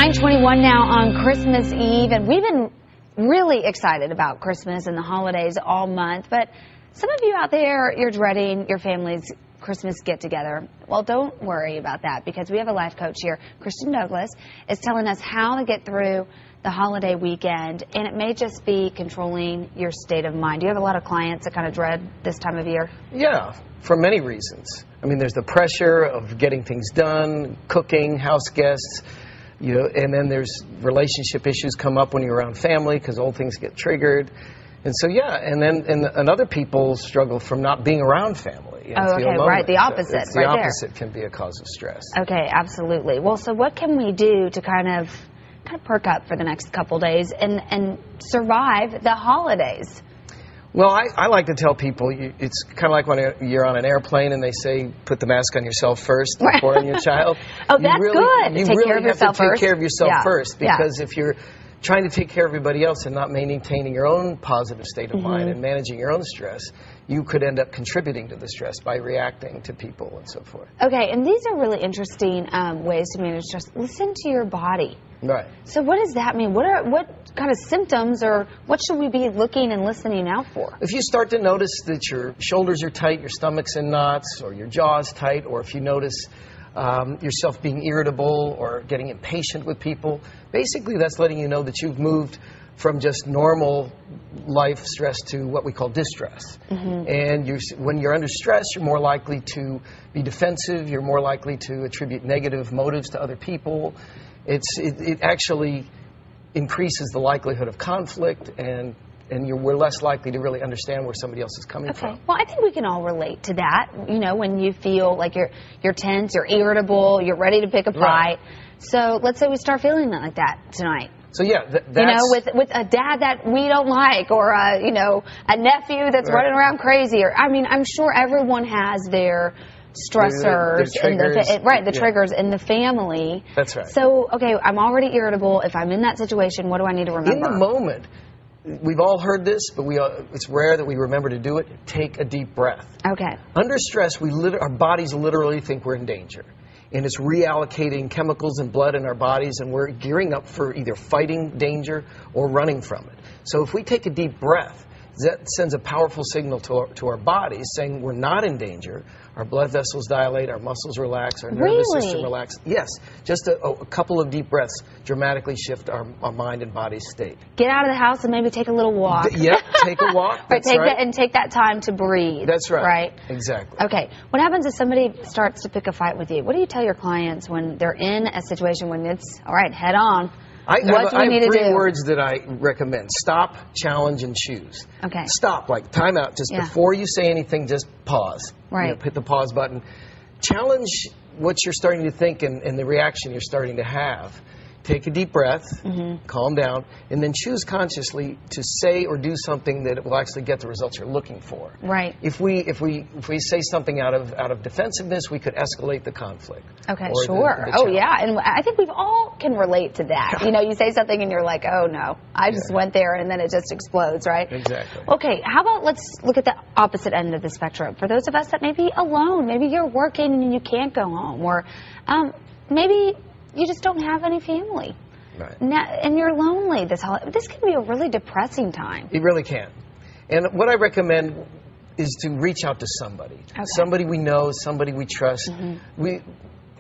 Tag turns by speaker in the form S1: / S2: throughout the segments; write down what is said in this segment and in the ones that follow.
S1: 9:21 now on Christmas Eve, and we've been really excited about Christmas and the holidays all month, but some of you out there, you're dreading your family's Christmas get-together. Well, don't worry about that, because we have a life coach here. Kristen Douglas is telling us how to get through the holiday weekend, and it may just be controlling your state of mind. Do you have a lot of clients that kind of dread this time of year?
S2: Yeah, for many reasons. I mean, there's the pressure of getting things done, cooking, house guests, you know, and then there's relationship issues come up when you're around family because old things get triggered. And so, yeah, and other people struggle from not being around family.
S1: Oh, okay, right, the opposite,
S2: so the opposite can be a cause of stress.
S1: Okay, absolutely. Well, so what can we do to kind of perk up for the next couple days and survive the holidays?
S2: Well, I like to tell people, it's kind of like when you're on an airplane and they say, put the mask on yourself first before on your child.
S1: Oh, that's good.
S2: You
S1: take
S2: really
S1: care of
S2: have
S1: yourself
S2: to take
S1: first.
S2: care of yourself first, because
S1: Yeah.
S2: if you're trying to take care of everybody else and not maintaining your own positive state of mind and managing your own stress, you could end up contributing to the stress by reacting to people and so forth.
S1: Okay, and these are really interesting ways to manage stress. Listen to your body.
S2: Right.
S1: So what does that mean? What kind of symptoms, or what should we be looking and listening out for?
S2: If you start to notice that your shoulders are tight, your stomach's in knots, or your jaw's tight, or if you notice yourself being irritable or getting impatient with people, basically that's letting you know that you've moved from just normal life stress to what we call distress. And when you're under stress, you're more likely to be defensive, you're more likely to attribute negative motives to other people. It actually increases the likelihood of conflict, and we're less likely to really understand where somebody else is coming from.
S1: Well, I think we can all relate to that. You know, when you feel like you're tense, you're irritable, you're ready to pick a fight.
S2: Right.
S1: So let's say we start feeling like that tonight.
S2: So yeah, that's...
S1: You know, with a dad that we don't like, or a nephew that's running around crazy, or I mean, I'm sure everyone has their stressors, the triggers in the family.
S2: That's right.
S1: So, okay, I'm already irritable. If I'm in that situation, what do I need to remember?
S2: In the moment, we've all heard this, but it's rare that we remember to do it. Take a deep breath.
S1: Okay.
S2: Under stress, our bodies literally think we're in danger. And it's reallocating chemicals and blood in our bodies, and we're gearing up for either fighting danger or running from it. So if we take a deep breath, that sends a powerful signal to our bodies saying we're not in danger. Our blood vessels dilate, our muscles relax, our nervous system relax. Yes, just a couple of deep breaths dramatically shift our mind and body state.
S1: Get out of the house and maybe take a little walk.
S2: Yep, take a walk. That's right.
S1: Take that time to breathe.
S2: That's right.
S1: Right?
S2: Exactly.
S1: Okay. What happens if somebody starts to pick a fight with you? What do you tell your clients when they're in a situation when it's, all right, head on?
S2: I have 3 words that I recommend. Stop, challenge, and choose.
S1: Okay.
S2: Stop, like time out. Just before you say anything, just pause.
S1: Right.
S2: You know, hit the pause button. Challenge what you're starting to think and the reaction you're starting to have. Take a deep breath, calm down, and then choose consciously to say or do something that will actually get the results you're looking for.
S1: Right.
S2: If we say something out of defensiveness, we could escalate the conflict.
S1: Okay, sure. Oh, yeah, and I think we all can relate to that. You know, you say something and you're like, oh no, I just went there, and then it just explodes, right?
S2: Exactly.
S1: Okay, how about let's look at the opposite end of the spectrum. For those of us that may be alone, maybe you're working and you can't go home, or maybe you just don't have any family.
S2: Right.
S1: And you're lonely this holiday. This can be a really depressing time.
S2: It really can. And what I recommend is to reach out to somebody. Okay. Somebody we know, somebody we trust.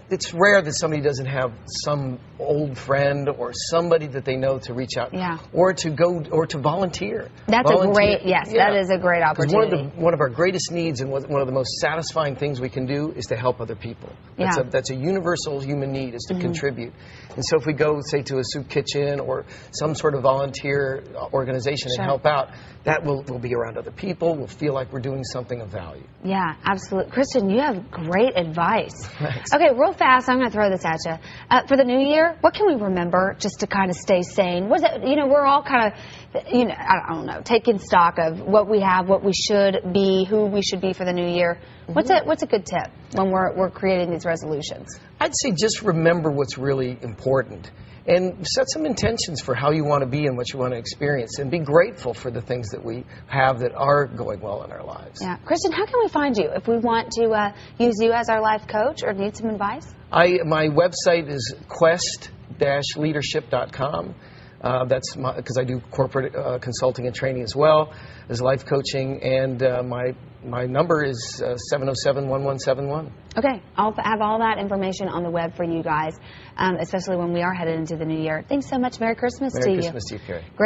S2: It's rare that somebody doesn't have some old friend or somebody that they know to reach out, or to go, or to volunteer.
S1: That's a great, that is a great opportunity.
S2: One of our greatest needs and one of the most satisfying things we can do is to help other people. That's a universal human need, is to contribute. And so if we go, say, to a soup kitchen or some sort of volunteer organization and help out, that will be around other people. We'll feel like we're doing something of value. Yeah,
S1: absolutely. Kristen, you have great advice.
S2: Thanks.
S1: Okay, real fast, I'm going to throw this at you. For the new year, what can we remember just to kind of stay sane? Was it, we're all kind of, I don't know, taking stock of what we have, what we should be, who we should be for the new year. What's a good tip when we're creating these resolutions?
S2: I'd say just remember what's really important, and set some intentions for how you want to be and what you want to experience, and be grateful for the things that we have that are going well in our lives.
S1: Yeah. Kristen, how can we find you if we want to use you as our life coach or need some advice?
S2: My website is Quest life-leadership.com. That's because I do corporate consulting and training as well as life coaching, and my number is 707-1171.
S1: Okay, I'll have all that information on the web for you guys, especially when we are headed into the new year. Thanks so much. Merry Christmas to you.
S2: Merry Christmas to you, Keri.
S1: Great.